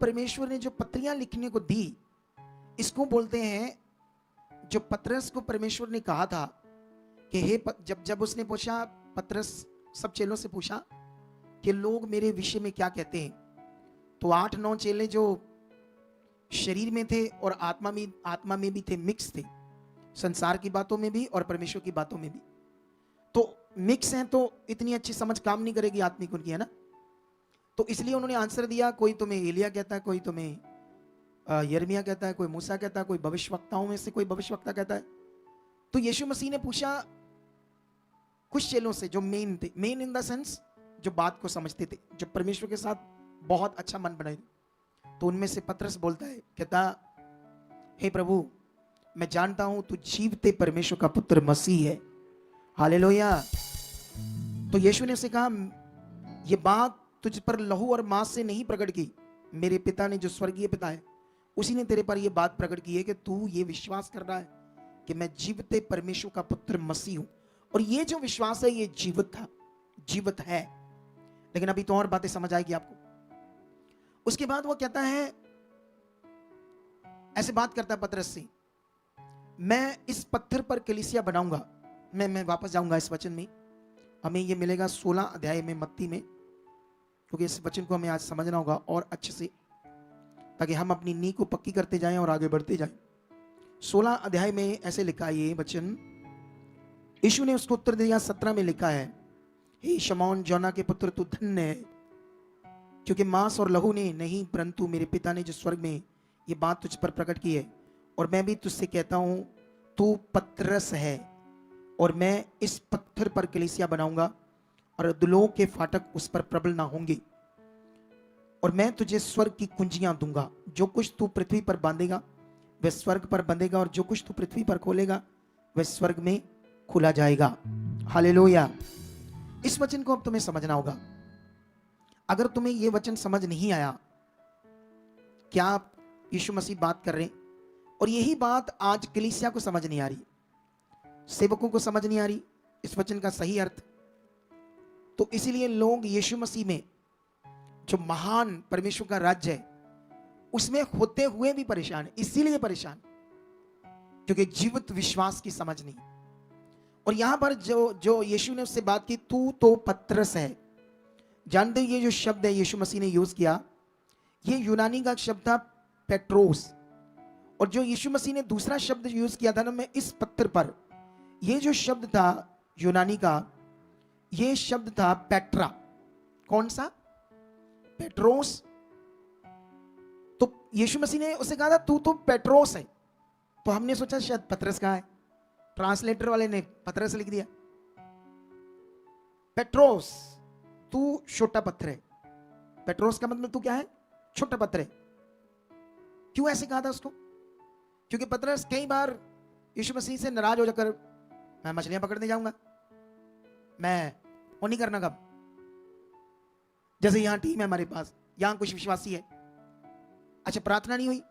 परमेश्वर ने जो पत्रियां लिखने को दी, इसको बोलते हैं, जो पतरस को परमेश्वर ने कहा था कि जब उसने पूछा, पतरस सब चेलों से पूछा कि लोग मेरे विषय में क्या कहते हैं, तो 8-9 चेले जो शरीर में थे और आत्मा में भी थे, मिक्स थे, संसार की बातों में भी और परमेश्वर की बातों में भी। तो मिक्स हैं तो इतनी अच्छी समझ काम नहीं करेगी आत्मिक उनकी, है ना। तो इसलिए उन्होंने आंसर दिया, कोई तुम्हें एलिया कहता है, कोई तुम्हें यिर्मयाह कहता है, कोई मूसा कहता है, कोई भविष्यवक्ताओं में से कोई भविष्यवक्ता कहता है। तो यीशु मसीह ने पूछा कुछ चेलों से जो मेन थे, मेन इन द सेंस जो बात को समझते थे, जो परमेश्वर के साथ बहुत अच्छा मन बनाए थे। तो उनमें से पतरस बोलता है, कहता, हे प्रभु, मैं जानता हूं तू जीवते परमेश्वर का पुत्र मसीह है। हालेलुया। तो यीशु ने उसे कहा, यह बात तुझ पर लहू और मांस से नहीं प्रकट की, मेरे पिता ने जो स्वर्गीय पिता है उसी ने तेरे पर यह बात प्रकट की है कि तू ये विश्वास कर रहा है कि मैं जीवते परमेश्वर का पुत्र मसीह हूं। और ये जो विश्वास है ये जीवित था, जीवित है। लेकिन अभी तो और बातें समझ आएगी आपको। उसके बाद वो कहता है, ऐसे बात करता है पतरस से, मैं इस पत्थर पर कलीसिया बनाऊंगा। मैं वापस जाऊंगा इस वचन में, हमें ये मिलेगा 16 अध्याय में मत्ती में, क्योंकि इस वचन को हमें आज समझना होगा और अच्छे से, ताकि हम अपनी नींव को पक्की करते जाएं और आगे बढ़ते जाएं। 16 अध्याय में ऐसे लिखा है ये वचन, यीशु ने उसको उत्तर दिया, 17 में लिखा है, हे शमौन जोना के पुत्र, तू धन्य है, क्योंकि मांस और लहू ने नहीं, परंतु मेरे पिता ने जो स्वर्ग में ये बात तुझ पर प्रकट की है। और मैं भी तुझसे कहता हूं, तू पतरस है और मैं इस पत्थर पर कलीसिया बनाऊंगा और अधोलोक के फाटक उस पर प्रबल ना होंगे। और मैं तुझे स्वर्ग की कुंजियां दूंगा, जो कुछ तू पृथ्वी पर बांधेगा वह स्वर्ग पर बंधेगा, और जो कुछ तू पृथ्वी पर खोलेगा वह स्वर्ग में खुला जाएगा। हालेलुया। इस वचन को अब तुम्हें समझना होगा। अगर तुम्हें यह वचन समझ नहीं आया, क्या आप यीशु मसीह बात कर रहे हैं, और यही बात आज कलीसिया को समझ नहीं आ रही, सेवकों को समझ नहीं आ रही इस वचन का सही अर्थ, तो इसीलिए लोग यीशु मसीह में जो महान परमेश्वर का राज्य है उसमें होते हुए भी परेशान है। इसीलिए परेशान क्योंकि जीवित विश्वास की समझ नहीं। और यहां पर जो यीशु ने उससे बात की, तू तो पतरस है, जानते ये जो शब्द है यीशु मसीह ने यूज किया, ये यूनानी का शब्द था पेट्रोस। और जो यीशु मसीह ने दूसरा शब्द यूज किया था ना, मैं इस पत्थर पर, ये जो शब्द था यूनानी का, ये शब्द था पेट्रा। कौन सा? पेट्रोस। तो यीशु मसीह ने उसे कहा था तू तो पेट्रोस है, तो हमने सोचा शायद पतरस कहा है, ट्रांसलेटर वाले ने पतरस लिख दिया। पेट्रोस, तू छोटा पत्थर है। पेट्रोस का मतलब तू क्या है? छोटा पत्थर है। क्यों ऐसे कहा था उसको? क्योंकि पतरस कई बार यीशु मसीह से नाराज हो जाकर, मैं मछलियां पकड़ने जाऊंगा, मैं वो नहीं करना। कब? जैसे यहां टीम है हमारे पास, यहां कुछ विश्वासी है, अच्छा प्रार्थना नहीं हुई,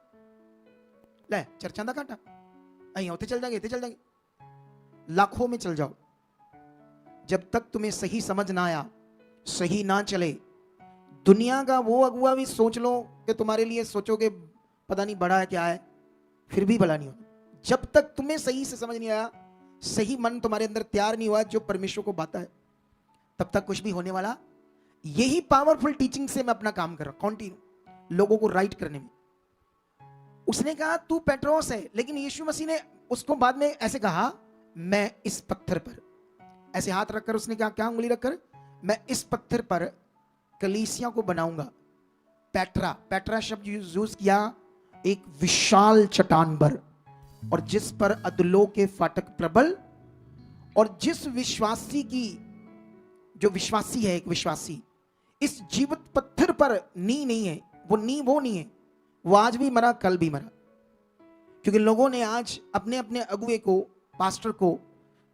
ले चर्चा दा काटा, अं होते चल जाएंगे, लाखों में चल जाओ, जब तक तुम्हें सही समझ ना आया, सही ना चले, दुनिया का वो अगुआ भी सोच लो कि तुम्हारे लिए सोचोगे पता नहीं बड़ा है क्या है, फिर भी भला नहीं होता। जब तक तुम्हें सही से समझ नहीं आया, सही मन तुम्हारे अंदर तैयार नहीं हुआ जो परमेश्वर को बाता है, तब तक कुछ भी होने वाला। यही पावरफुल टीचिंग से मैं अपना काम कर रहा हूं, कॉन्टिन्यू लोगों को राइट करने में। उसने कहा तू पेट्रोस है, लेकिन यीशु मसीह ने उसको बाद में ऐसे कहा, मैं इस पत्थर पर, ऐसे हाथ रखकर उसने कहा, क्या उंगली रखकर, मैं इस पत्थर पर कलीसिया को बनाऊंगा। पेट्रा, पेट्रा शब्द यूज किया एक विशाल चट्टान पर, और जिस पर अधोलोक के फाटक प्रबल, और जिस विश्वासी की, जो विश्वासी है, एक विश्वासी इस जीवित पत्थर पर नी नहीं है, वो नहीं है, वो आज भी मरा कल भी मरा। क्योंकि लोगों ने आज अपने अपने अगुए को, पास्टर को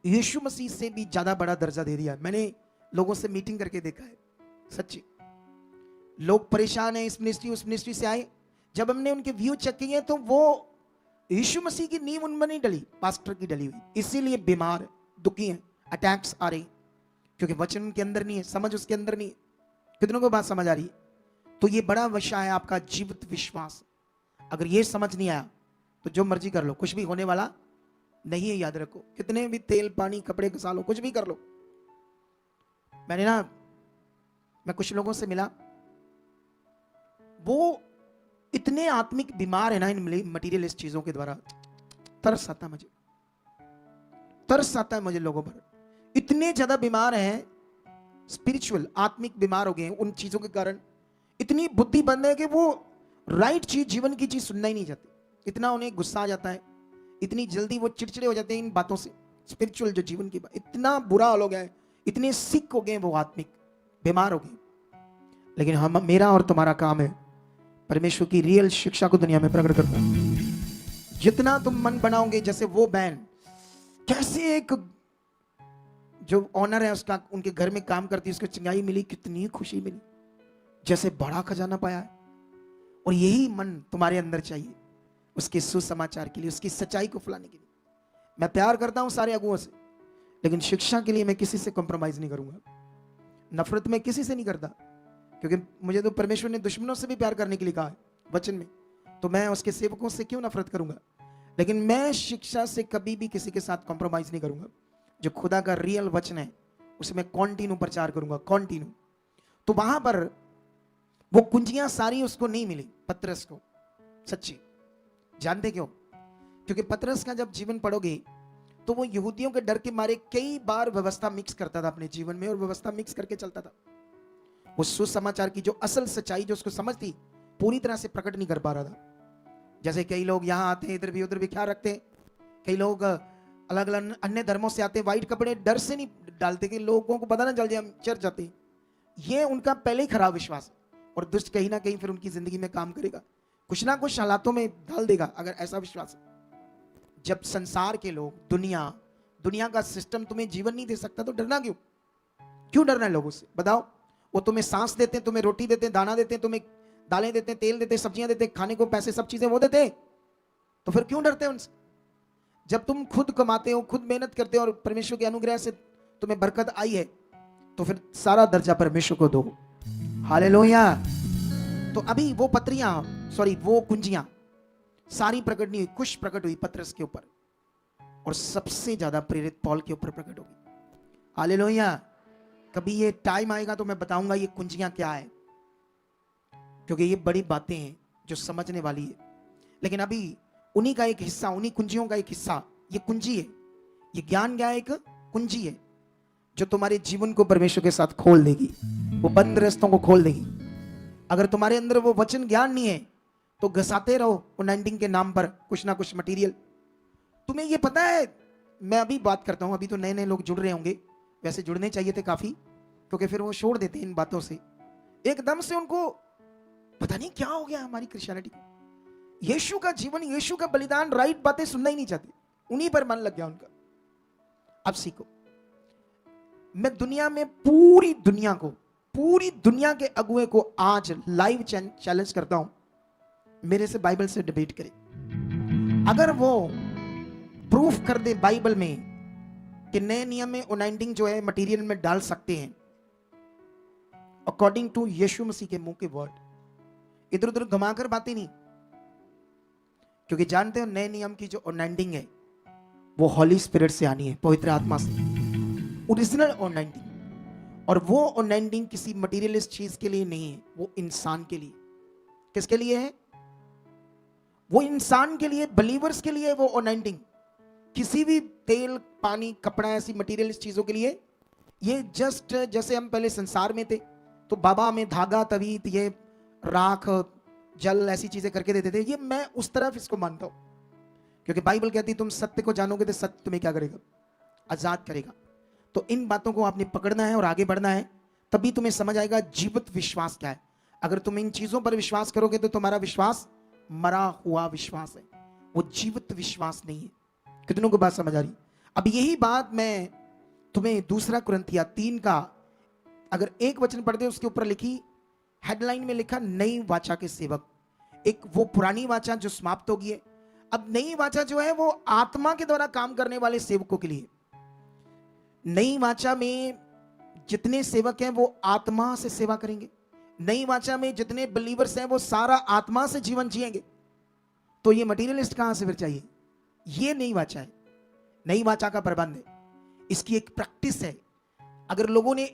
यीशु मसीह से भी ज्यादा बड़ा दर्जा दे दिया। मैंने लोगों से मीटिंग करके देखा है, सच्ची लोग परेशान हैं, इस मिनिस्ट्री उस मिनिस्ट्री से आए, जब हमने उनके व्यू चेक किए तो वो यीशु मसीह की नींव उनमें नहीं डली, पास्टर की डली हुई, इसीलिए बीमार, दुखी हैं, अटैक्स आ रही, क्योंकि वचन उनके अंदर नहीं है, समझ उसके अंदर नहीं है। कितनों को बात समझ आ रही है? तो ये बड़ा विषय है आपका जीवित विश्वास। अगर ये समझ नहीं आया तो जो मर्जी कर लो, कुछ भी होने वाला नहीं है। याद रखो, कितने भी तेल पानी कपड़े घसा लो, कुछ भी कर लो। मैं कुछ लोगों से मिला, वो इतने आत्मिक बीमार है ना इन मटीरियलिस्ट चीजों के द्वारा। तरस आता है मुझे लोगों पर। इतने ज्यादा बीमार हैं, स्पिरिचुअल आत्मिक बीमार हो गए उन चीजों के कारण। इतनी बुद्धि बंद है कि वो राइट चीज, जीवन की चीज सुनना ही नहीं चाहते। इतना उन्हें गुस्सा आ जाता है, इतनी जल्दी वो चिड़चिड़े हो जाते हैं इन बातों से। स्पिरिचुअल जो जीवन की बात, इतना बुरा हाल हो गया है, इतने सिक हो गए वो, आत्मिक बीमार हो गए। लेकिन मेरा और तुम्हारा काम है परमेश्वर की रियल शिक्षा को दुनिया में प्रकट करना। जितना तुम मन बनाओगे, जैसे वो बहन कैसे, एक जो ऑनर है उसका, उनके घर में काम करती है, उसको चिंगाई मिली, कितनी खुशी मिली, जैसे बड़ा खजाना पाया है। और यही मन तुम्हारे अंदर चाहिए उसके सुसमाचार के लिए, उसकी सच्चाई को फैलाने के लिए। मैं प्यार करता हूं सारे अगुओं से, लेकिन शिक्षा के लिए मैं किसी से कॉम्प्रोमाइज नहीं करूंगा। नफरत में किसी से नहीं करता, क्योंकि मुझे तो परमेश्वर ने दुश्मनों से भी प्यार करने के लिए कहा है वचन में, तो मैं उसके सेवकों से क्यों नफरत करूंगा। लेकिन मैं शिक्षा से कभी भी किसी के साथ कॉम्प्रोमाइज नहीं करूंगा। जो खुदा का रियल वचन है उसे मैं कॉन्टिन्यू प्रचार करूंगा, कॉन्टिन्यू। तो वहां पर वो कुंजियां सारी उसको नहीं मिली, पतरस को, सच्ची। जानते क्यों? क्योंकि पतरस का जब जीवन पढ़ोगे तो वो यहूदियों के डर के मारे कई बार व्यवस्था मिक्स करता था अपने जीवन में, और व्यवस्था मिक्स करके चलता था। वो सुसमाचार की जो असल सच्चाई जो उसको समझ थी, पूरी तरह से प्रकट नहीं कर पा रहा था। जैसे कई लोग यहाँ आते हैं, इधर भी उधर भी ख्याल रखते हैं। कई लोग अलग अलग अन्य धर्मों से आते हैं, व्हाइट कपड़े डर से नहीं डालते कि लोगों को पता ना चल जाए हम चर्च जाते हैं। ये उनका पहले ही खराब विश्वास है, और दुष्ट कहीं ना कहीं फिर उनकी जिंदगी में काम करेगा, कुछ ना कुछ हालातों में डाल देगा अगर ऐसा विश्वास है। जब संसार के लोग, दुनिया का सिस्टम तुम्हें जीवन नहीं दे सकता, तो डरना क्यों डरना है लोगों से? बताओ। वो तुम्हें सांस देते हैं, तुम्हें रोटी देते हैं, दाना देते हैं, तुम्हें दालें देते हैं, तेल देते हैं, सब्जियां देते हैं, खाने को पैसे, सब चीजें वो देते हैं, तो फिर क्यों डरते हैं उनसे? जब तुम खुद कमाते हो, खुद मेहनत करते हो, और परमेश्वर के अनुग्रह से तुम्हें बरकत आई है, तो फिर सारा दर्जा परमेश्वर को दो। हालेलुया। तो अभी वो वो कुंजियां सारी प्रकट नहीं हुई, कुछ प्रकट हुई पतरस के ऊपर, और सबसे ज्यादा प्रेरित पौल के ऊपर प्रकट होगी। हालेलुया। कभी ये टाइम आएगा तो मैं बताऊंगा ये कुंजियां क्या है, क्योंकि ये बड़ी बातें हैं जो समझने वाली है। लेकिन अभी उन्हीं का एक हिस्सा, उन्हीं कुंजियों का एक हिस्सा, ये कुंजी है। ये ज्ञान क्या है? एक कुंजी है जो तुम्हारे जीवन को परमेश्वर के साथ खोल देगी, वो बंद रास्तों को खोल देगी। अगर तुम्हारे अंदर वो वचन ज्ञान नहीं है तो घसाते रहो अनॉइंटिंग के नाम पर कुछ ना कुछ मटेरियल। तुम्हें ये पता है, मैं अभी बात करता हूं, अभी तो नए नए लोग जुड़ रहे होंगे, वैसे जुड़ने चाहिए थे काफी, क्योंकि फिर वो छोड़ देते हैं इन बातों से। एकदम से उनको पता नहीं क्या हो गया हमारी क्रिश्चियनिटी को, यीशु का जीवन, यीशु का बलिदान, राइट बातें सुनना ही नहीं चाहते, उन्हीं पर मन लग गया उनका। अब सीखो। मैं दुनिया में पूरी दुनिया के अगुए को आज लाइव चैलेंज करता हूं, मेरे से बाइबल से डिबेट करे। अगर वो प्रूफ कर दे बाइबल में कि नए नियम में अनॉइंटिंग जो है मटेरियल में डाल सकते हैं अकॉर्डिंग टू यीशु मसीह के मुंह के वर्ड, इधर उधर घुमाकर बातें नहीं, क्योंकि जानते हो नए नियम की जो अनॉइंटिंग है वो हॉली स्पिरिट से आनी है, पवित्र आत्मा से, ओरिजिनल अनॉइंटिंग। और वो अनॉइंटिंग किसी मटेरियलिस्ट चीज के लिए नहीं है, वो इंसान के लिए। किसके लिए है? वो इंसान के लिए, बिलीवर्स के लिए वो अनॉइंटिंग। किसी भी तेल पानी कपड़ा ऐसी मटेरियलिस्ट चीजों के लिए ये जस्ट, जैसे हम पहले संसार में थे तो बाबा में धागा तवीत ये राख जल ऐसी चीजें करके देते थे, ये मैं उस तरफ इसको मानता हूं, क्योंकि बाइबल कहती है तुम सत्य को जानोगे तो सत्य तुम्हें क्या करेगा? आजाद करेगा। तो इन बातों को आपने पकड़ना है और आगे बढ़ना है, तभी तुम्हें समझ आएगा जीवित विश्वास क्या है। अगर तुम इन चीजों पर विश्वास करोगे तो तुम्हारा विश्वास मरा हुआ विश्वास है, वो जीवित विश्वास नहीं है। कितनों को बात समझ आ रही? अब यही बात मैं तुम्हें दूसरा कुरिन्थिया 3 का अगर एक वचन पढ़ दे, उसके ऊपर लिखी हेडलाइन में लिखा नई वाचा के सेवक। एक वो पुरानी वाचा जो समाप्त हो गई है, अब नई वाचा जो है वो आत्मा के द्वारा काम करने वाले सेवकों के लिए। नई वाचा में जितने सेवक हैं वो आत्मा से सेवा करेंगे, नई वाचा में जितने बिलीवर्स हैं वो सारा आत्मा से जीवन जिएंगे, तो ये मटीरियलिस्ट कहां से फिर चाहिए? ये नई वाचा है, नई वाचा का प्रबंध है, इसकी एक प्रैक्टिस है। अगर लोगों ने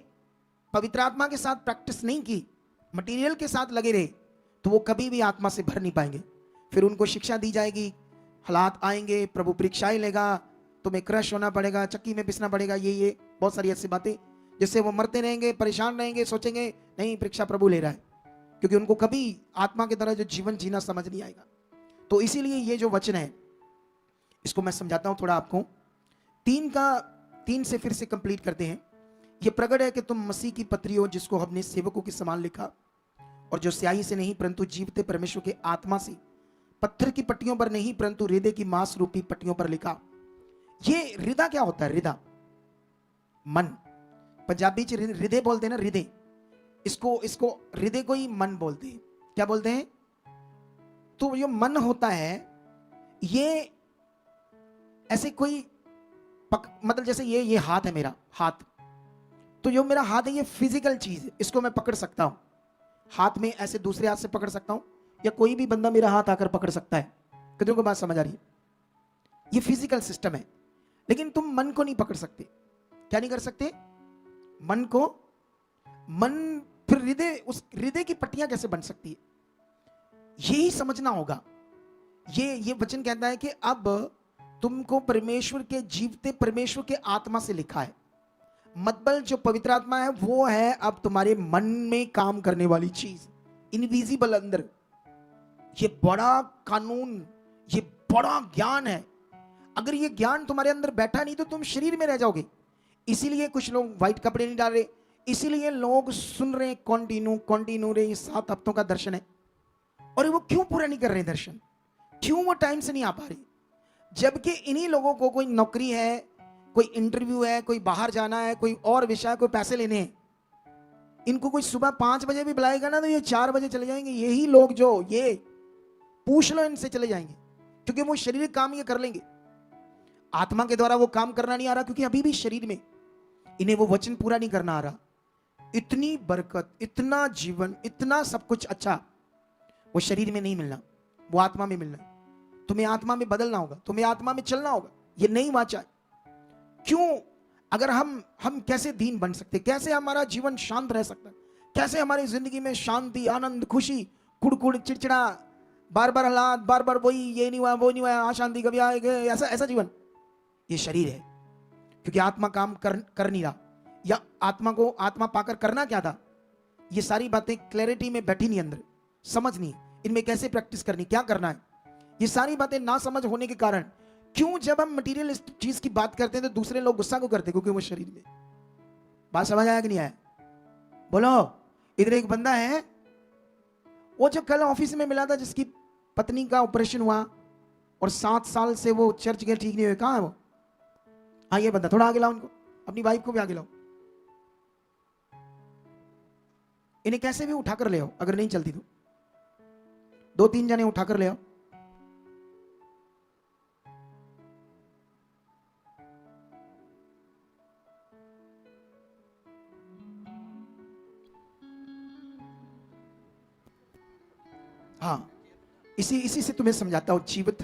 पवित्र आत्मा के साथ प्रैक्टिस नहीं की, मटेरियल के साथ लगे रहे, तो वो कभी भी आत्मा से भर नहीं पाएंगे। फिर उनको शिक्षा दी जाएगी, हालात आएंगे, प्रभु परीक्षाएं लेगा, तुम्हें क्रश होना पड़ेगा, चक्की में पिसना पड़ेगा, ये बहुत सारी ऐसी बातें जिससे वो मरते रहेंगे, परेशान रहेंगे, सोचेंगे नहीं परीक्षा प्रभु ले रहा है, क्योंकि उनको कभी आत्मा की तरह जो जीवन जीना समझ नहीं आएगा। तो इसीलिए ये जो वचन है इसको मैं समझाता हूं थोड़ा आपको। 3 से फिर से कंप्लीट करते हैं। ये प्रगट है कि तुम मसीह की पत्री हो, जिसको हमने सेवकों के समान लिखा, और जो स्याही से नहीं परंतु जीवते परमेश्वर के आत्मा से, पत्थर की पट्टियों पर नहीं परंतु हृदय की मांस रूपी पट्टियों पर लिखा। ये हृदय क्या होता है? हृदय मन, पंजाबी च हृदय बोलते हैं ना, हृदय। इसको हृदय को ही मन बोलते हैं। क्या बोलते हैं? तो जो मन होता है ये ऐसे कोई मतलब जैसे ये हाथ है, मेरा हाथ, तो जो मेरा हाथ है ये फिजिकल चीज है, इसको मैं पकड़ सकता हूं हाथ में, ऐसे दूसरे हाथ से पकड़ सकता हूं, या कोई भी बंदा मेरा हाथ आकर पकड़ सकता है। कितनों को बात समझ आ रही है? ये फिजिकल सिस्टम है। लेकिन तुम मन को नहीं पकड़ सकते। क्या नहीं कर सकते? मन को। मन फिर हृदय, उस हृदय की पट्टियां कैसे बन सकती है? यही समझना होगा। ये वचन कहता है कि अब तुमको परमेश्वर के, जीवते परमेश्वर के आत्मा से लिखा है। मतलब जो पवित्र आत्मा है वो है अब तुम्हारे मन में काम करने वाली चीज, इनविजिबल अंदर। ये बड़ा कानून, ये बड़ा ज्ञान है। अगर ये ज्ञान तुम्हारे अंदर बैठा नहीं तो तुम शरीर में रह जाओगे। इसीलिए कुछ लोग व्हाइट कपड़े नहीं डाल रहे, इसीलिए लोग सुन रहे कंटिन्यू रहे। 7 हफ्तों का दर्शन है, और वो क्यों पूरा नहीं कर रहे दर्शन? क्यों वो टाइम से नहीं आ पा रहे? जबकि इन्हीं लोगों को कोई नौकरी है, कोई इंटरव्यू है, कोई बाहर जाना है, कोई और विषय, कोई पैसे लेने हैं। इनको कोई सुबह 5 बजे भी बुलाएगा ना तो ये 4 बजे चले जाएंगे। यही लोग जो, ये पूछ लो इनसे, चले जाएंगे, क्योंकि वो शारीरिक काम ये कर लेंगे। आत्मा के द्वारा वो काम करना नहीं आ रहा, क्योंकि अभी भी शरीर में इन्हें वो वचन पूरा नहीं करना आ रहा। इतनी बरकत, इतना जीवन, इतना सब कुछ अच्छा वो शरीर में नहीं मिलना, वो आत्मा में मिलना। तुम्हें आत्मा में बदलना होगा, तुम्हें आत्मा में चलना होगा। ये नहीं वाचा है। क्यों? अगर हम कैसे दीन बन सकते, कैसे हमारा जीवन शांत रह सकता, कैसे हमारी जिंदगी में शांति, आनंद, खुशी, कुड़कुड़, चिड़चिड़ा, बार बार हालात, बार बार वही, ये नहीं हुआ, वो नहीं हुआ, अशांति कभी आएगा, ऐसा जीवन। ये शरीर है, क्योंकि आत्मा काम कर नहीं रहा। या आत्मा पाकर करना क्या था? ये सारी बातें क्लैरिटी में बैठी नहीं, अंदर समझ नहीं, इनमें कैसे प्रैक्टिस करनी, क्या करना है, ये सारी बातें ना समझ होने के कारण क्यों जब हम मटेरियल चीज की बात करते हैं तो दूसरे लोग गुस्सा को करते हैं? क्योंकि वो शरीर में। बात समझ आया कि नहीं आया? बोलो। इधर एक बंदा है, वो जो कल ऑफिस में मिला था, जिसकी पत्नी का ऑपरेशन हुआ और 7 साल से वो चर्च गए, ठीक नहीं हुए। कहां है वो? हाँ, ये बंदा। थोड़ा आगे लाओ उनको, अपनी वाइफ को भी आगे लाओ। इन्हें कैसे भी उठाकर ले आओ, अगर नहीं चलती तो 2-3 जने उठाकर ले आओ। हाँ, इसी से तुम्हें समझाता हूं। जीवित,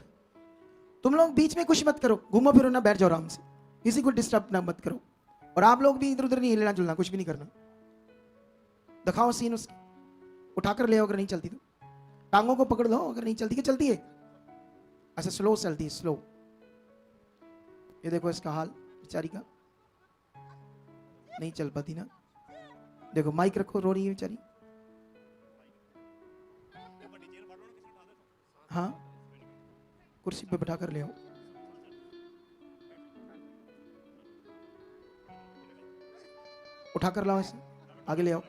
तुम लोग बीच में कुछ मत करो, घूमो फिरो ना, बैठ जाओ आराम से, किसी को डिस्टर्ब ना मत करो। और आप लोग भी इधर उधर नहीं हिलना जुलना, कुछ भी नहीं करना। दिखाओ सीन उसकी, उठाकर ले आओ अगर नहीं चलती तो। टांगों को पकड़ लो अगर नहीं चलती। क्या चलती है? अच्छा, स्लो चलती है, स्लो। ये देखो इसका हाल बेचारी का, नहीं चल पाती ना। देखो माइक रखो, रो रही है बेचारी। हाँ, कुर्सी पे बैठा कर ले आओ। उठाकर लाओ, इसे आगे ले आओ।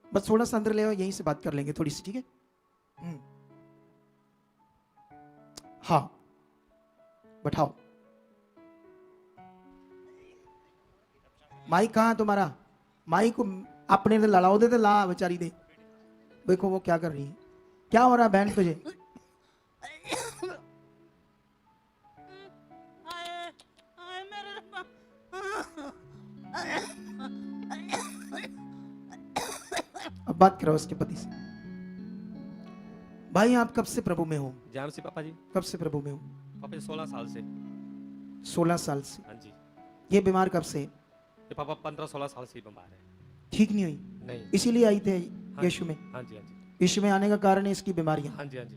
बस थोड़ा सा अंदर ले आओ, यहीं से बात कर लेंगे थोड़ी सी, ठीक है? हाँ, बैठाओ। माइक कहाँ तुम्हारा? माइक को अपने से लड़ाओ दे, ला बेचारी दे। देखो वो क्या कर रही है। क्या हो रहा है बहन तुझे? अब बात करो उसके पति से। भाई आप कब से प्रभु में हो? जाम से पापा जी। कब से प्रभु में हो? पापा जी 16 साल से। 16 साल से। हाँ जी। ये बीमार कब से? ये पापा 15-16 साल से बीमार है। ठीक नहीं हुई? नहीं। इसीलिए आई थे हाँ यीशु में? हाँ जी, हाँ जी। यीशु में आने का कारण है इसकी बीमारियां? हाँ जी, हाँ जी।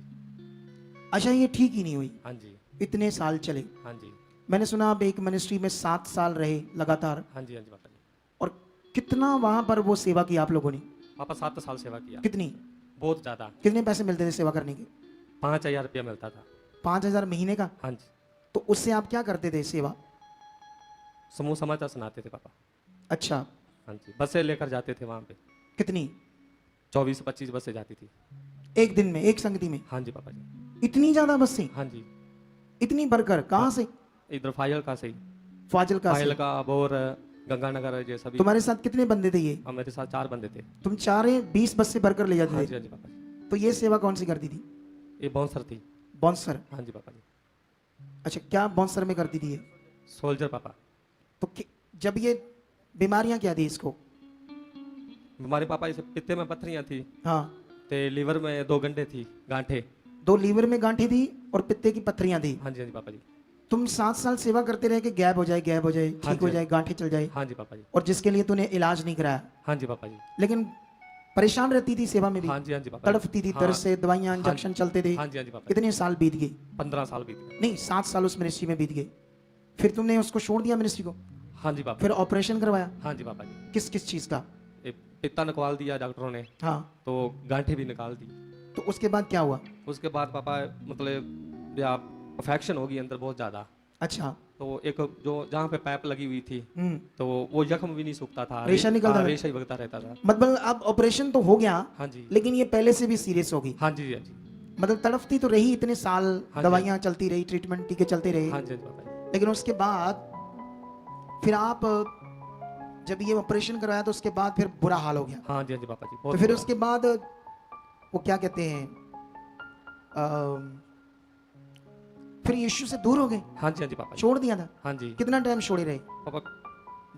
अच्छा ये ठीक ही नहीं हुई? हाँ जी, इतने साल चले। हाँ जी। मैंने सुना आप एक मिनिस्ट्री में 7 साल रहे लगातार। हाँ जी, हाँ जी पापा जी। और कितना वहां पर वो सेवा की आप लोगों ने? पापा 7 साल सेवा किया। कितनी? बहुत ज्यादा। कितने पैसे मिलते थे सेवा करने के? 5,000 रुपया मिलता था। 5,000 महीने का? हाँ जी। तो उससे आप क्या करते थे सेवा? समूह समाचार सुनाते थे पापा। अच्छा। हाँ जी, बसें लेकर जाते थे वहाँ पे। कितनी? 24-25 बसें जाती थी एक दिन में, एक संगति में? हाँ जी पापा जी। इतनी ज्यादा बसें? हाँ जी। इतनी बढ़कर कहाँ से? इधर फाइल का सही। फाजिलका से? फाइल का, बोर, गंगानगर, ये सभी। तुम्हारे साथ कितने बंदे थे ये? और मेरे साथ 4 बंदे थे। तुम चारे 20 बस से भरकर ले हाँ जाते जी, थे? हाँ जी पापा जी। तो ये सेवा कौन सी करती थी? ये बाउंसर थी। बॉन्सर? हाँ जी पापा जी। अच्छा क्या बॉन्सर में करती थी ये? सोल्जर पापा। तो जब ये बीमारियां क्या थी इसको? हमारे पापा इसे पित्ते में पथरियां थी। हाँ। ते लीवर में 2 गंढे थी, गांठे। 2 लीवर में गांठी थी और पित्ते की पत्थरियां थी। हाँ जी, हाँ जी पापा जी। तुम 7 साल सेवा करते रहे कि गैप हो जाए, गैप हो जाए, हाँ ठीक हो जी। जाए, गांठी चल जाए, हाँ जी पापा जी। और जिसके लिए तूने इलाज नहीं कराया, हाँ जी पापा जी। लेकिन परेशान रहती थी सेवा में भी? हाँ जी, हाँ जी पापा जी। तड़फती थी हाँ। दर्द से, दवाइयां, हाँ इंजेक्शन चलते थे? हाँ जी, हाँ जी पापा जी। कितने साल बीत गए? 15 साल बीत गए। नहीं 7 साल उस मिनिस्ट्री में बीत गए, फिर तुमने उसको छोड़ दिया मिनिस्ट्री को? हाँ जी पापा। फिर ऑपरेशन करवाया? हाँ जी पापा जी। किस किस चीज का? ये पित्ता निकाल दिया डॉक्टरों ने। हाँ। तो गांठे भी निकाल दी। तो उसके बाद क्या हुआ? उसके बाद पापा मतलब अफेक्शन हो गई अंदर बहुत ज्यादा। अच्छा। तो एक जो जहाँ पे पाइप लगी हुई थी, तो वो जख्म भी नहीं सूखता था। रेशा निकलता था? रेशा ही बगता रहता था। मतलब अब ऑपरेशन तो हो गया, हाँ जी। लेकिन ये पहले से भी सीरियस हो गई? हाँ जी, हाँ जी। मतलब तड़फती तो रही इतने साल, हाँ जी। दवाइयां चलती रही, ट्रीटमेंट टीके चलते रहे, हाँ जी, हाँ जी पापा जी। लेकिन उसके बाद फिर आप जब ये ऑपरेशन कराया तो उसके बाद फिर बुरा हाल हो गया? हाँ जी, हाँ जी पापा जी। तो फिर उसके बाद वो क्या कहते हैं, फिर यीशु से दूर हो गए? हाँ जी, हाँ जी पापा जी। छोड़ दिया था? हाँ जी कितना टाइम छोड़े रहे? पापा।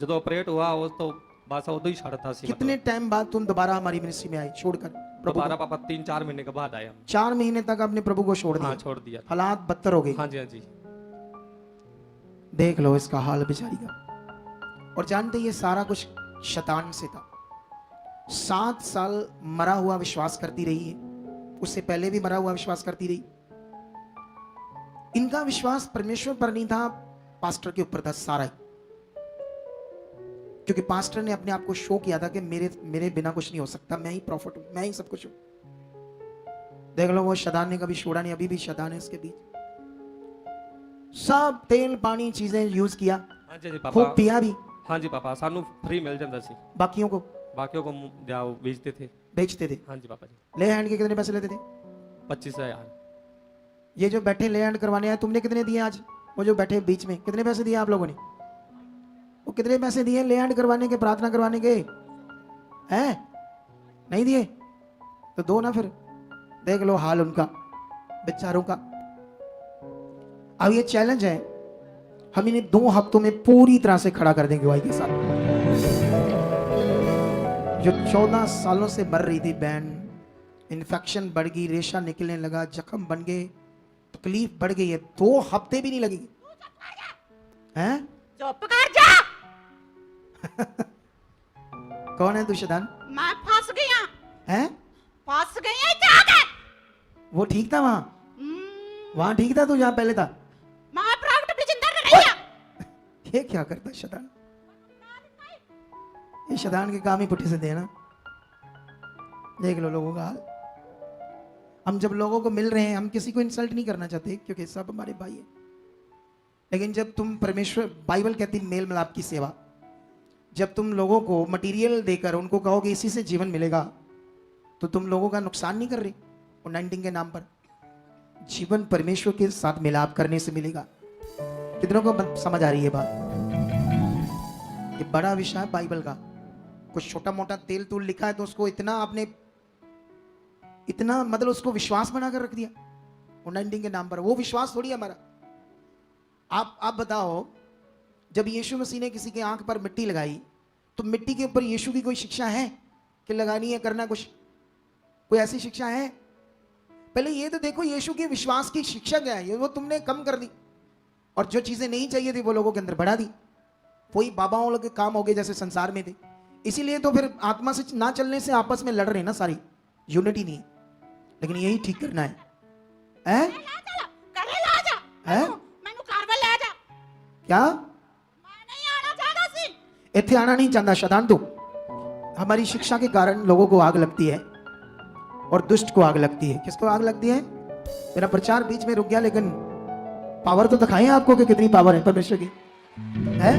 जब ऑपरेट हुआ वो तो बादशाह उदो ही छाड़ता सी। कितने टाइम बाद तुम दोबारा हमारी मिनिस्ट्री में आए छोड़कर प्रभु दोबारा को? पापा 3-4 महीने के बाद आए हम। 4 महीने तक आपने प्रभु को छोड़ दिया? हाँ, छोड़ दिया। हालात बदतर हो गए? हाँ जी, हाँ जी। देख लो इसका हाल बेचारी का। और जानते ये सारा कुछ शैतान से था। 7 साल मरा हुआ विश्वास करती रही है, उससे पहले भी मरा हुआ विश्वास करती रही। इनका विश्वास परमेश्वर पर नहीं था, पास्टर के ऊपर था सारा ही। क्योंकि पास्टर ने अपने आप को शो किया था कि मेरे बिना कुछ नहीं हो सकता, मैं ही प्रॉफिट हूं, मैं ही सब कुछ हूं। देख लो वो शैतान ने कभी छोड़ा नहीं, अभी भी शैतान है इसके बीच। सब तेल पानी चीजें यूज किया, हाँ जी, पापा। खूब पिया भी। हाँ जी पापा, सानू फ्री मिल जाता सी। बाकियों को जाओ बेचते थे। बेचते थे? हाँ जी पापा जी। ले हैंड के कितने पैसे लेते थे? 25,000। ये जो बैठे ले हैंड करवाने आए, तुमने कितने दिए आज? वो जो बैठे बीच में, कितने पैसे दिए आप लोगों ने? वो कितने पैसे दिए ले हैंड करवाने के, प्रार्थना करवाने के? हैं? नहीं दिए? तो दो ना फिर। देख लो हाल उनका, बेचारों का। अब ये चैलेंज है, हम इन्हें 2 हफ्तों में पूरी तरह से खड़ा कर देंगे गवाही के साथ। जो 14 सालों से मर रही थी बहन, इन्फेक्शन बढ़ गई, रेशा निकलने लगा, जख्म बन गए, तकलीफ बढ़ गई है, 2 हफ्ते भी नहीं लगेगी। हैं? चुप कर जा। कौन है तू शैतान? मैं फंस गया। हैं? फंस गई जाके। वो ठीक था वहां ठीक था तू जहां पहले था? मैं प्रॉफिट भी जिंदा नहीं है। ये क्या करता है शैतान? ये शैतान के काम ही पुट्ठी से देना। देख लो लोगों का हाल। हम जब लोगों को मिल रहे हैं, हम किसी को इंसल्ट नहीं करना चाहते क्योंकि सब हमारे भाई हैं, लेकिन जब तुम परमेश्वर, बाइबल कहती मेल मिलाप की सेवा, जब तुम लोगों को मटेरियल देकर उनको कहोगे इसी से जीवन मिलेगा, तो तुम लोगों का नुकसान नहीं कर रहे। अनाइंटिंग के नाम पर जीवन परमेश्वर के साथ मिलाप करने से मिलेगा। कितनों को समझ आ रही है बात? ये बड़ा विषय है बाइबल का। कुछ छोटा मोटा तेल तूल लिखा है तो उसको इतना आपने इतना मतलब उसको विश्वास बनाकर रख दिया अनॉइंटिंग के नाम पर। वो विश्वास थोड़ी है हमारा। आप बताओ, जब यीशु मसीह ने किसी की आंख पर मिट्टी लगाई तो मिट्टी के ऊपर यीशु की कोई शिक्षा है कि लगानी है, करना कुछ, कोई ऐसी शिक्षा है? पहले ये तो देखो यीशु के विश्वास की शिक्षा क्या है, वो तुमने कम कर दी और जो चीजें नहीं चाहिए थी वो लोगों के अंदर बढ़ा दी। वही बाबाओं लोग के काम हो गए जैसे संसार में थे। इसीलिए तो फिर आत्मा से ना चलने से आपस में लड़ रहे ना, सारी यूनिटी नहीं है। लेकिन यही ठीक करना है, हैं? करे ला जा हैं? मैनू घर में ले जा। क्या मैं नहीं आना चाहता सी। इतने आना नहीं चाहता शैतान तू। हमारी शिक्षा के कारण लोगों को आग लगती है और दुष्ट को आग लगती है। किसको आग लगती है? मेरा प्रचार बीच में रुक गया, लेकिन पावर तो दिखाएं आपको कि कितनी पावर है परमेश्वर की, है?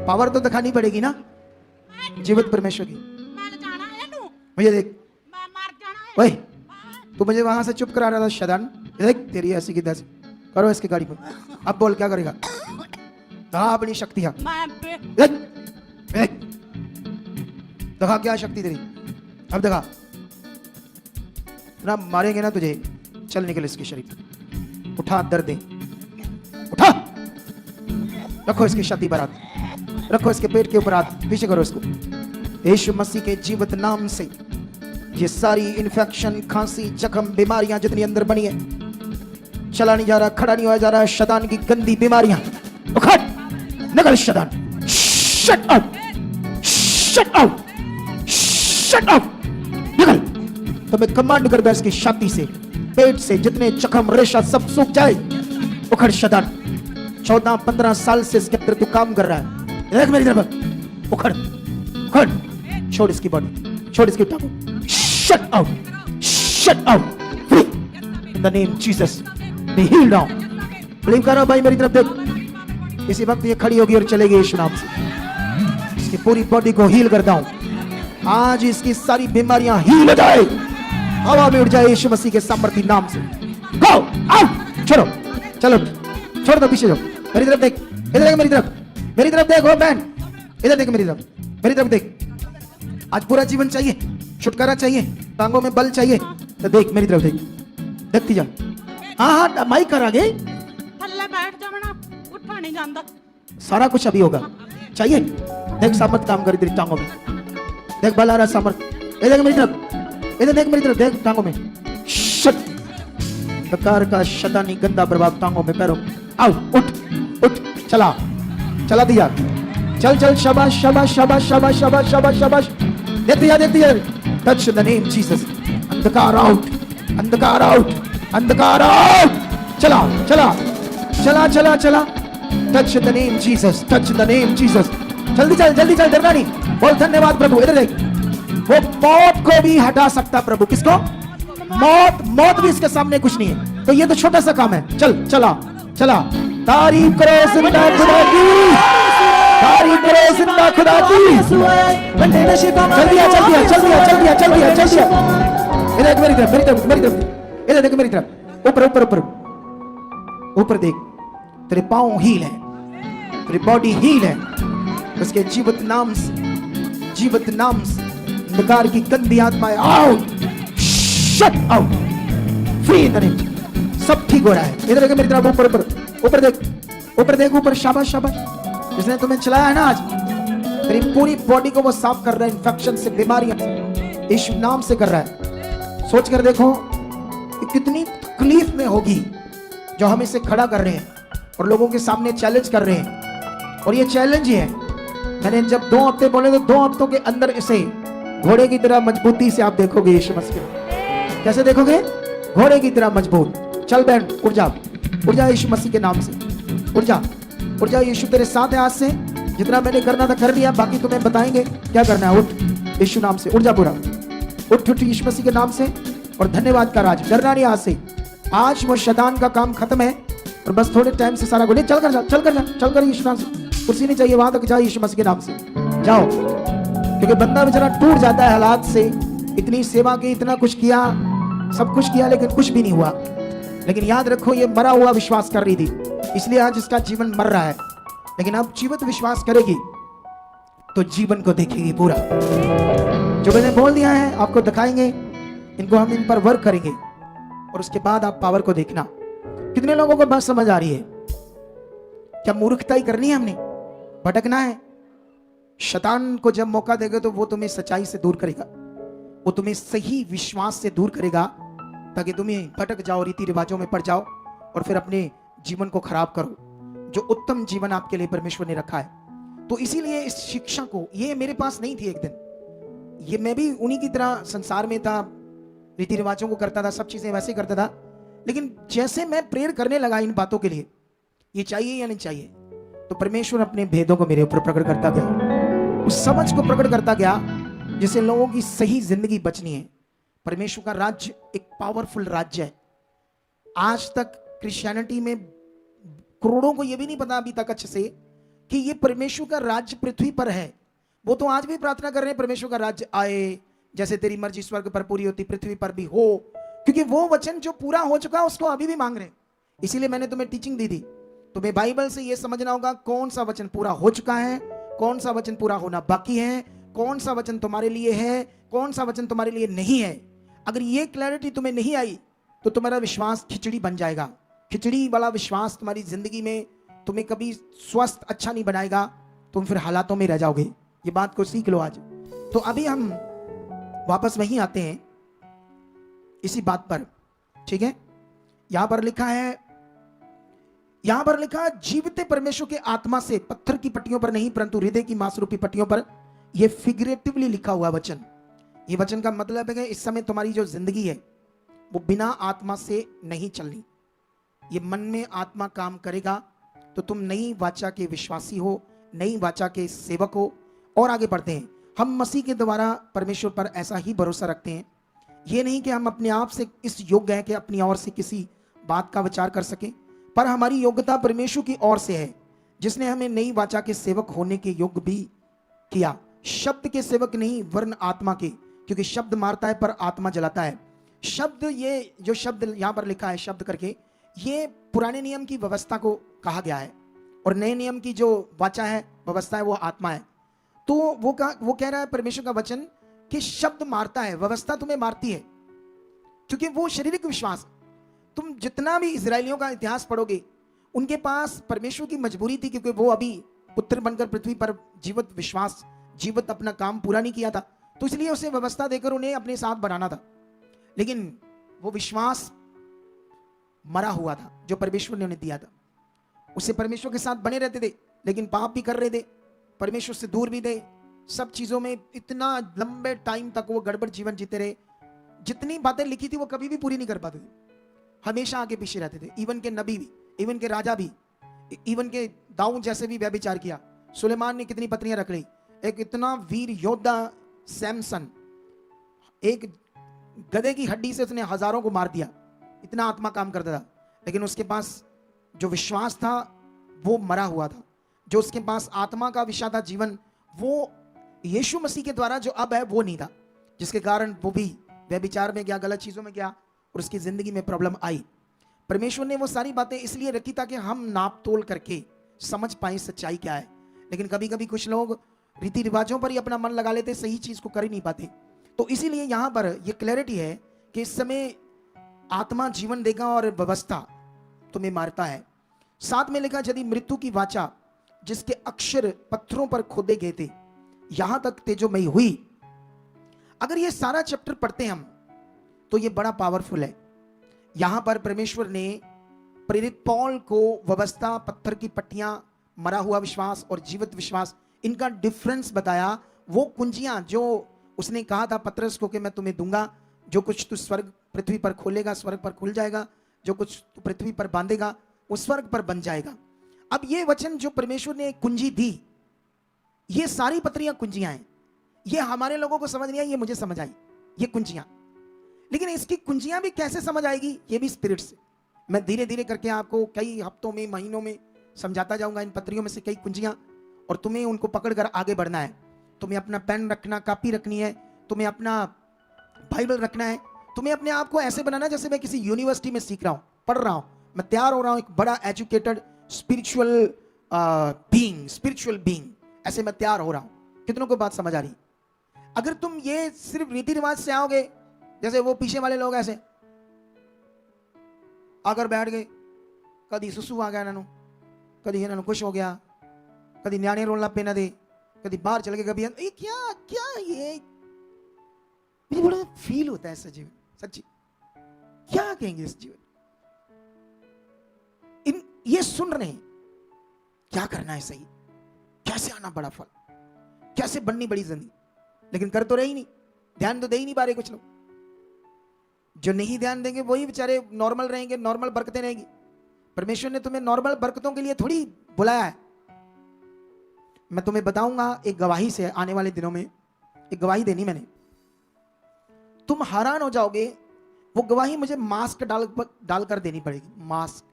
पावर तो दिखानी पड़ेगी ना जीवित परमेश्वर की। मैंने जाना है नू, मुझे देख, मैं मर जाना है। ओए तू मुझे वहां से चुप करा रहा था शैतान। देख तेरी ऐसी की तैसी, करो इसकी गाड़ी पर। अब बोल क्या करेगा? दिखा अपनी शक्तियां, मैं देख देख, दिखा क्या शक्ति तेरी, अब दिखा ना। मारेंगे ना तुझे, चल निकल इसके शरीर, उठा दर्द दे, उठा, रखो इसकी छाती पर हाथ, रखो इसके पेट के ऊपर हाथ, पीछे करो इसको। यीशु मसीह के जीवित नाम से ये सारी इन्फेक्शन, खांसी, जख्म, बीमारियां जितनी अंदर बनी है, चला नहीं जा रहा, खड़ा नहीं हुआ जा रहा, शैतान की गंदी बीमारियां उखड़, निकल शैतान, shut out, shut out, shut out, निकल। तो मैं कमांड करता इसकी छाती से, पेट से जितने जख्म, रेशा सब सूख जाए, उखड़ शैतान। 14-15 साल से इसके अंदर तू काम कर रहा है, देख मेरी तरफ, उखड़ उखड़, छोड़ इसकी बॉडी, छोड़ इसकी टांगों, shut out, shut out, free in the name Jesus, be healed now. Believe करो भाई, मेरी तरफ देख। इसी वक्त ये खड़ी होगी और चलेगी यीशु नाम से। इसकी पूरी बॉडी को हील करता हूं आज, इसकी सारी बीमारियां हील हो जाए, हवा में उड़ जाए यीशु मसीह के सामर्थी नाम से। गो आउट, छोड़ो, चलो छोड़ दो, पीछे जाओ। मेरी तरफ देख, इधर देख मेरी तरफ, मेरी तरफ देख, ओ बहन इधर देख, मेरी तरफ, मेरी तरफ देख। आज पूरा जीवन चाहिए, छुटकारा चाहिए, टांगों में बल चाहिए, तो देख मेरी तरफ देख, देखती जा। हाँ हाँ माइक कर आगे, थल्ले बैठ जावना, उठा नहीं जांदा। सारा कुछ अभी होगा, चाहिए। देख सामर्थ काम करी तेरी टांगों में, देख बल आ रहा सामर्थ। इधर देख मेरी तरफ, इधर देख मेरी तरफ, देख टांगों में, शट प्रकार का शैतानी गंदा प्रभाव टांगों में, पैरों, आओ उठ उठ, चला चला दिया, चल चल, शाबाश शाबाश शाबाश शाबाश शाबाश शाबाश शाबाश, देखती जा देखती जा। टच द नेम जीसस, अंधकार आउट, अंधकार आउट, अंधकार आउट, चला चला चला चला चला, touch the name Jesus, touch the name Jesus, जल्दी चल जल्दी चल, डरना नहीं, बोल धन्यवाद प्रभु। इधर देख, वो मौत को भी हटा सकता प्रभु, किसको? मौत, मौत भी इसके सामने कुछ नहीं है, तो ये तो छोटा सा काम है। चल चला चला, तारीफ करो जिंदा खुदा की, तारीफ करो जिंदा खुदा की। चल दिया चल दिया चल दिया चल दिया चल दिया चल दिया चल दिया। इधर देख मेरी तरफ, मेरी तरफ, मेरी तरफ, इधर देख मेरी तरफ, ऊपर ऊपर ऊपर ऊपर देख, तेरे पांव हील है, तेरी बॉडी हील है, उसके जीवित नाम से, जीवित नाम से अंधकार की गंदी आत्माएं out, shut out, free in the name, सब ठीक हो रहा है। इधर देख मेरी तरफ, ऊपर ऊपर ऊपर देख, ऊपर देख, ऊपर, शाबाश शाबाश। जिसने तुम्हें चलाया है ना आज, तेरी पूरी बॉडी को वो साफ कर रहा है इन्फेक्शन से, बीमारियां यीशु नाम से कर रहा है। सोच कर देखो कि कितनी तकलीफ में होगी जो हम इसे खड़ा कर रहे हैं और लोगों के सामने चैलेंज कर रहे हैं। और ये चैलेंज ही है, मैंने जब 2 हफ्ते बोले तो 2 हफ्तों के अंदर इसे घोड़े की तरह मजबूती से आप देखोगे यीशु मसीह। कैसे देखोगे? घोड़े की तरह मजबूत। चल बहन उठ जा, उठ जा यीशु मसीह के नाम से, उठ जा उठ जा। यीशु तेरे साथ है, आज से जितना मैंने करना था कर लिया, बाकी तुम्हें बताएंगे क्या करना है। उठ यीशु नाम से, उठ जा पूरा, उठ उठ यीशु मसीह के नाम से, और धन्यवाद कर। आज डरना नहीं, आज से, आज वो शैतान का काम खत्म है और बस थोड़े टाइम से सारा चल कर जा, चल कर जा, चल कर यीशु नाम से। कुर्सी नहीं चाहिए, वहां तक जा यीशु मसीह के नाम से, जाओ। क्योंकि बंदा बेचारा टूट जाता है हालात से, इतनी सेवा की, इतना कुछ किया, सब कुछ किया, लेकिन कुछ भी नहीं हुआ। लेकिन याद रखो, ये मरा हुआ विश्वास कर रही थी, इसलिए आज इसका जीवन मर रहा है। लेकिन अब जीवित विश्वास करेगी तो जीवन को देखेगी पूरा। जो मैंने बोल दिया है आपको दिखाएंगे, इनको हम इन पर वर्क करेंगे और उसके बाद आप पावर को देखना। कितने लोगों को बात समझ आ रही है? क्या मूर्खता ही करनी है हमने? भटकना है? शैतान को जब मौका देगा तो वो तुम्हें सच्चाई से दूर करेगा, वो तुम्हें सही विश्वास से दूर करेगा ताकि तुम्हें भटक जाओ, रीति रिवाजों में पड़ जाओ और फिर अपने जीवन को खराब करो, जो उत्तम जीवन आपके लिए परमेश्वर ने रखा है। तो इसीलिए इस शिक्षा को, ये मेरे पास नहीं थी एक दिन, ये मैं भी उन्हीं की तरह संसार में था, रीति रिवाजों को करता था, सब चीजें वैसे करता था। लेकिन जैसे मैं प्रेयर करने लगा इन बातों के लिए, ये चाहिए या नहीं चाहिए, तो परमेश्वर अपने भेदों को मेरे ऊपर प्रकट करता गया, उस समझ को प्रकट करता गया जिससे लोगों की सही जिंदगी बचनी है। परमेश्वर का राज्य एक पावरफुल राज्य है। आज तक क्रिश्चियनिटी में करोड़ों को यह भी नहीं पता अभी तक अच्छे से कि ये परमेश्वर का राज्य पृथ्वी पर है। वो तो आज भी प्रार्थना कर रहे हैं परमेश्वर का राज्य आए, जैसे तेरी मर्जी स्वर्ग पर पूरी होती पृथ्वी पर भी हो, क्योंकि वो वचन जो पूरा हो चुका है उसको अभी भी मांग रहे हैं। इसीलिए मैंने तुम्हें टीचिंग दी थी, तुम्हें बाइबल से ये समझना होगा कौन सा वचन पूरा हो चुका है, कौन सा वचन पूरा होना बाकी है, कौन सा वचन तुम्हारे लिए है, कौन सा वचन तुम्हारे लिए नहीं है। अगर ये क्लैरिटी तुम्हें नहीं आई तो तुम्हारा विश्वास खिचड़ी बन जाएगा। खिचड़ी वाला विश्वास तुम्हारी जिंदगी में तुम्हें कभी स्वस्थ अच्छा नहीं बनाएगा, तुम फिर हालातों में रह जाओगे। ये बात को सीख लो आज। तो अभी हम वापस वहीं आते हैं इसी बात पर, ठीक है। यहां पर लिखा है, जीवते परमेश्वर के आत्मा से, पत्थर की पट्टियों पर नहीं परंतु हृदय की मांस रूपी पट्टियों पर। यह फिगरेटिवली लिखा हुआ वचन। ये वचन का मतलब है कि इस समय तुम्हारी जो जिंदगी है वो बिना आत्मा से नहीं चलनी। ये मन में आत्मा काम करेगा तो तुम नई वाचा के विश्वासी हो, नई वाचा के सेवक हो। और आगे बढ़ते हैं। हम मसीह के द्वारा परमेश्वर पर ऐसा ही भरोसा रखते हैं। ये नहीं कि हम अपने आप से इस योग्य हैं कि अपनी ओर से किसी बात का विचार कर सकें, पर हमारी योग्यता परमेश्वर की ओर से है, जिसने हमें नई वाचा के सेवक होने के योग्य भी किया। शब्द के सेवक नहीं वरन आत्मा के, क्योंकि शब्द मारता है पर आत्मा जलाता है। शब्द, ये जो शब्द यहां पर लिखा है शब्द करके, ये पुराने नियम की व्यवस्था को कहा गया है और नए नियम की जो वाचा है, व्यवस्था है, वो आत्मा है। तो वो कह रहा है परमेश्वर का वचन कि शब्द मारता है, व्यवस्था तुम्हें मारती है, क्योंकि वो शारीरिक विश्वास। तुम जितना भी इजरायलियों का इतिहास पढ़ोगे, उनके पास परमेश्वर की मजबूरी थी, क्योंकि वो अभी पुत्र बनकर पृथ्वी पर जीवित विश्वास, जीवित अपना काम पूरा नहीं किया था, तो इसलिए उसे व्यवस्था देकर उन्हें अपने साथ बनाना था। लेकिन वो विश्वास मरा हुआ था जो परमेश्वर ने उन्हें दिया था। उससे परमेश्वर के साथ बने रहते थे, लेकिन पाप भी कर रहे थे, परमेश्वर से दूर भी थे, सब चीजों में इतना लंबे टाइम तक वो गड़बड़ जीवन जीते रहे। जितनी बातें लिखी थी वो कभी भी पूरी नहीं कर पाते थे, हमेशा आगे पीछे रहते थे। इवन के नबी भी, इवन के राजा भी, इवन के दाऊद जैसे भी व्यभिचार किया। सुलेमान ने कितनी पत्नियां रख ली। एक इतना वीर योद्धा सैमसन, एक गधे की हड्डी से उसने हजारों को मार दिया, इतना आत्मा काम करता था, लेकिन उसके पास जो विश्वास था वो मरा हुआ था। जो उसके पास आत्मा का विषय था, जीवन, वो यीशु मसीह के द्वारा जो अब है वो नहीं था, जिसके कारण वो भी व्यभिचार में गया, गलत चीजों में गया और उसकी जिंदगी में प्रॉब्लम आई। परमेश्वर ने वो सारी बातें इसलिए रखी ताकि हम नाप तोल करके समझ पाए सच्चाई क्या है। लेकिन कभी कभी कुछ लोग रीति रिवाजों पर ही अपना मन लगा लेते, सही चीज को कर ही नहीं पाते। तो इसीलिए यहां पर यह क्लैरिटी है कि इस समय आत्मा जीवन देगा और व्यवस्था तुम्हें मारता है। साथ में लिखा, यदि मृत्यु की वाचा जिसके अक्षर पत्थरों पर खोदे गए थे यहां तक तेजोमयी हुई। अगर ये सारा चैप्टर पढ़ते हैं हम तो ये बड़ा पावरफुल है। यहां पर परमेश्वर ने प्रेरित पौल को व्यवस्था, पत्थर की पट्टियां, मरा हुआ विश्वास और जीवित विश्वास, इनका डिफरेंस बताया। वो कुंजियां जो उसने कहा था पतरस को कि मैं तुम्हें दूंगा, जो कुछ तू स्वर्ग पृथ्वी पर खोलेगा स्वर्ग पर खुल जाएगा, जो कुछ तू पृथ्वी पर बांधेगा वो स्वर्ग पर बन जाएगा। अब ये वचन जो परमेश्वर ने कुंजी दी, ये सारी पत्रियां कुंजियां हैं। ये हमारे लोगों को समझ नहीं आई, ये मुझे समझ आई, ये कुंजियां। लेकिन इसकी कुंजियां भी कैसे समझ आएगी, ये भी स्पिरिट से। मैं धीरे धीरे करके आपको कई हफ्तों में, महीनों में समझाता जाऊंगा इन पत्रियों में से कई कुंजियां, और तुम्हें उनको पकड़कर आगे बढ़ना है। तुम्हें अपना पेन रखना, कापी रखनी है, तुम्हें अपना बाइबल रखना है, तुम्हें अपने आप को ऐसे बनाना जैसे मैं किसी यूनिवर्सिटी में सीख रहा हूं, पढ़ रहा हूं, मैं तैयार हो रहा हूं, एक बड़ा एजुकेटेड स्पिरिचुअल बीइंग, ऐसे मैं तैयार हो रहा हूं। कितनों को बात समझ आ रही? अगर तुम ये सिर्फ रीति रिवाज से आओगे, जैसे वो पीछे वाले लोग ऐसे आकर बैठ गए, कभी सुसु आ गया इन्हों, कभी इन्होंने खुश हो गया, कभी न्याणे रोल पे ना दे, कभी बाहर चल गए, कभी ये क्या क्या ये मुझे बड़ा फील होता है ऐसा जीवन। सच्ची क्या कहेंगे इस जीवन, इन ये सुन रहे हैं क्या करना है सही, कैसे आना बड़ा फल, कैसे बननी बड़ी जिंदगी, लेकिन कर तो रहे ही नहीं, ध्यान तो दे ही नहीं पा रहे कुछ लोग। जो नहीं ध्यान देंगे वही बेचारे नॉर्मल रहेंगे, नॉर्मल बरकतें रहेंगी। परमेश्वर ने तुम्हें नॉर्मल बरकतों के लिए थोड़ी बुलाया है। मैं तुम्हें बताऊंगा एक गवाही से, आने वाले दिनों में एक गवाही देनी मैंने, तुम हैरान हो जाओगे। वो गवाही मुझे मास्क डालकर देनी पड़ेगी, मास्क,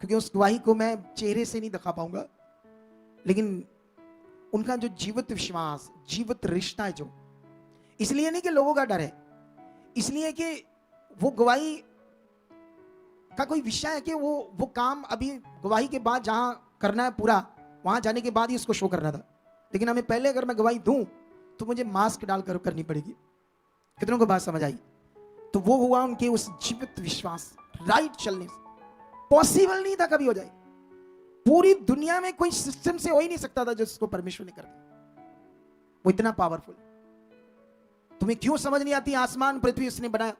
क्योंकि उस गवाही को मैं चेहरे से नहीं दिखा पाऊंगा, लेकिन उनका जो जीवित विश्वास, जीवित रिश्ता है, जो इसलिए नहीं कि लोगों का डर है, इसलिए कि वो गवाही का कोई विषय है कि वो काम अभी गवाही के बाद जहां करना है पूरा, वहां जाने के बाद ही उसको शो करना था। लेकिन हमें पहले अगर मैं गवाही दूं तो मुझे मास्क डालकर करनी पड़ेगी। कितनों को बात समझ आई? तो वो हुआ उनके उस जीवित विश्वास, राइट चलने से। पॉसिबल नहीं था कभी हो जाए, पूरी दुनिया में कोई सिस्टम से हो ही नहीं सकता था जिसको परमेश्वर ने कर दिया। वो इतना पावरफुल। तुम्हें क्यों समझ नहीं आती? आसमान पृथ्वी उसने बनाया,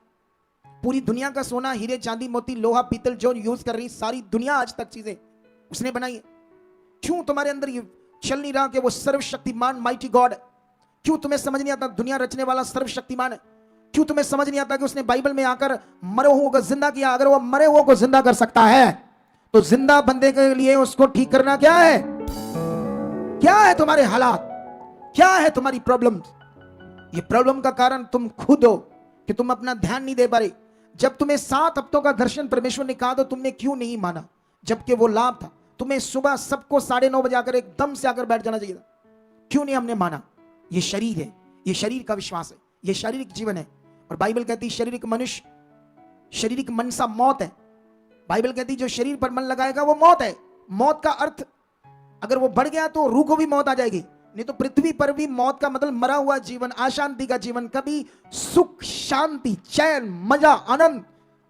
पूरी दुनिया का सोना, हीरे, चांदी, मोती, लोहा, पीतल जो यूज कर रही सारी दुनिया आज तक चीजें उसने बनाई है। क्यों तुम्हारे अंदर ये चल नहीं रहा कि वो सर्वशक्तिमान माइटी गॉड है? क्यों तुम्हें समझ नहीं आता दुनिया रचने वाला सर्वशक्तिमान है? क्यों तुम्हें समझ नहीं आता कि उसने बाइबल में आकर मरे हुओं को जिंदा किया? अगर वो मरे हुओं को जिंदा कर सकता है तो जिंदा बंदे के लिए उसको ठीक करना क्या है? क्या है तुम्हारे हालात, क्या है तुम्हारी प्रॉब्लम? ये प्रॉब्लम का कारण तुम खुद हो कि तुम अपना ध्यान नहीं दे पा रहे। जब तुम्हें 7 हफ्तों का दर्शन परमेश्वर ने कहा तो तुमने क्यों नहीं माना? जबकि वो लाभ था, तुम्हें सुबह सबको 9:30 बजे आकर एकदम से आकर बैठ जाना चाहिए था। क्यों नहीं हमने माना? ये शरीर है, ये शरीर का विश्वास है, ये शारीरिक जीवन है। और बाइबल कहती है शारीरिक मनुष्य, शारीरिक मनसा मौत है। बाइबल कहती है जो शरीर पर मन लगाएगा वो मौत है। मौत का अर्थ अगर वो बढ़ गया तो रूह को भी मौत आ जाएगी। नहीं तो पृथ्वी पर भी मौत का मतलब मरा हुआ जीवन, अशांति का जीवन। कभी सुख, शांति, चैन, मजा, आनंद,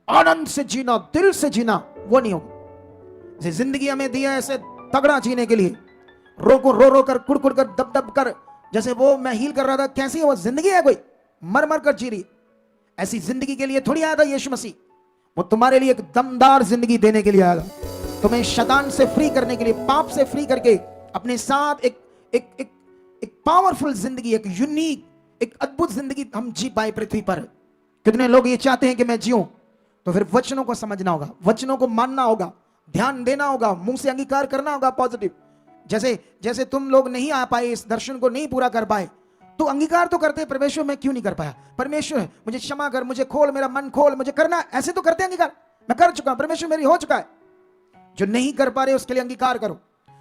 आनंद से जीना, दिल से जीना, वो नहीं होगा। जैसे जिंदगी हमें दी है ऐसे तगड़ा जीने के लिए, रो रो कर, कुड़ कुड़ कर, दब दब कर, जैसे वो मैं हील कर रहा था, कैसी है वो जिंदगी? है कोई मर मर कर जी रही? ऐसी जिंदगी के लिए थोड़ी आया था यीशु मसीह। वो तुम्हारे लिए एक दमदार जिंदगी देने के लिए आया, तुम्हें शैतान से फ्री करने के लिए, पाप से फ्री करके अपने साथ एक एक एक एक पावरफुल जिंदगी, एक यूनिक, एक अद्भुत जिंदगी हम जी पाए पृथ्वी पर। कितने लोग ये चाहते हैं कि मैं जीऊं? तो फिर वचनों को समझना होगा, वचनों को मानना होगा, ध्यान देना होगा, मुंह से अंगीकार करना होगा पॉजिटिव। जैसे जैसे तुम लोग नहीं आ पाए, इस दर्शन को नहीं पूरा कर पाए, तो अंगीकार तो करते, परमेश्वर मैं क्यों नहीं कर पाया? परमेश्वर मुझे क्षमा कर, मुझे खोल, मेरा मन खोल, मुझे करना। ऐसे तो करते अंगीकार, मैं कर चुका हूं, परमेश्वर मेरी हो चुका है। जो नहीं कर पा रहे उसके लिए अंगीकार करो,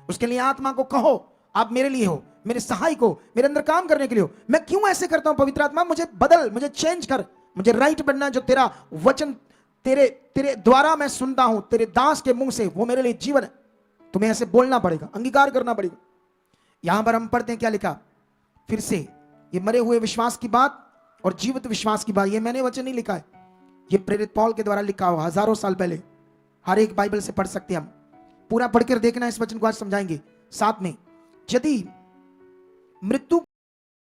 उसके लिए आत्मा को कहो आप मेरे लिए हो, मेरे सहायक हो, मेरे अंदर काम करने के लिए हो। मैं क्यों ऐसे करता हूं? पवित्र आत्मा मुझे बदल, मुझे चेंज कर, मुझे राइट बनना। जो तेरा वचन तेरे द्वारा मैं सुनता हूं, तेरे दास के मुंह से, वो मेरे लिए जीवन है। तुम्हें ऐसे बोलना पड़ेगा, अंगीकार करना पड़ेगा। यहां पर हम पढ़ते हैं क्या लिखा फिर से, ये मरे हुए विश्वास की बात और जीवित विश्वास की बात। ये मैंने वचन नहीं लिखा है, ये प्रेरित पौल के द्वारा लिखा हुआ, हजारों साल पहले। हर एक बाइबल से पढ़ सकते हैं हम, पूरा पढ़कर देखना, इस वचन को आज समझाएंगे साथ में। यदि मृत्यु